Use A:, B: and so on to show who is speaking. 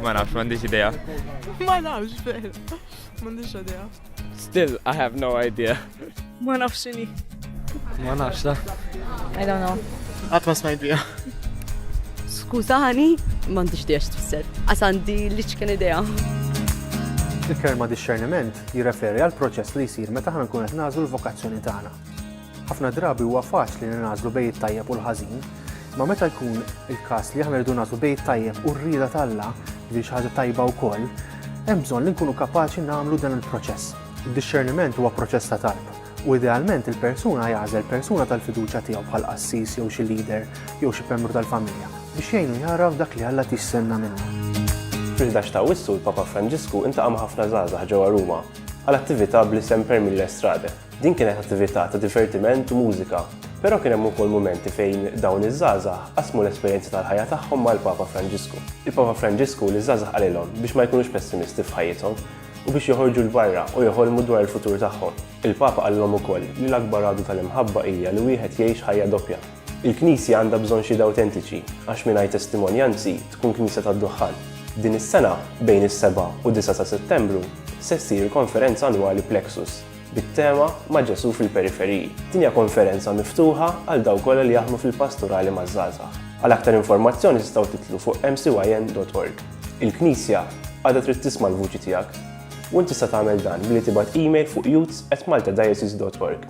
A: Ma nafx, m'għandix idea.
B: Ma nafx vera. M'għandix idea.
C: Still, I have no idea.
B: Ma nafx x'inhi.
D: Ma nafx da.
E: I don't know.
B: Qatt ma smajt biha.
E: Skużani, m'għandix idea x'tfisser. Għasandi li x'kien idea.
F: Il-kelma discerniment jirreferi għal proċess li jsir meta ħana nkun qed nażlu l-vokazzjoni tagħna. Ħafna drabi huwa faċli li nażlu bejn it-tajjeb u l-ħażin, ma meta jkun il-każ li aħna rridu nażlu bejn it-tajjeb u r-rieda tal-Alla li xi ħaġa tajba wkoll, hemm bżonn li nkunu kapaċi nagħmlu dan il-proċess. Id-discerniment huwa proċess ta' talb u idealment il-persuna jagħżel persuna tal-fiduċja tiegħu bħal qassis jew xi leader jew xi membru tal-familja biex jgħinu jara f'dak li Alla tistenna minnu.
G: Fil-11 ta' Wissu l-Papa Franġisku intaqa' ma' ħafna żgħażagħ ġewwa Ruma għal attività bl-isem Per Mille Strade. Din kienet attività ta' divertiment u mużika, però kien hemm ukoll mumenti fejn dawn iż-żgħażagħ qasmu l-esperjenzi tal-ħajja tagħhom mal-Papa Franġisku. Il-Papa Franġisku li żgħażagħ qalilhom biex ma jkunux pessimisti f'ħajjithom u biex joħorġu l-barra u joħolmu dwar il-futur tagħhom. Il-Papa qalilhom ukoll li l-akbar għadu tal-imħabba hija li wieħed jgħix ħajja doppja. Il-Knisja għandha bżonn xhieda awtentiċi għax mingħajr testimonjanzi tkun knisja tad-duħħan. Din is-sena bejn is-7 u 9 ta' Settembru se ssir konferenza annwali Plexus bit-tema Ma' Ġesu fil-periferiji. Din hija konferenza miftuħa għal dawk kollha li jaħdmu fil-pastorali maż-żgħażagħ. Għal aktar informazzjoni tistgħu titlu fuq mcyn.org. Il-Knisja għadha trid tisma' l-vuċi tiegħek u inti tista' tagħmel dan billi tibgħat email fuq youths@maltadiocese.org.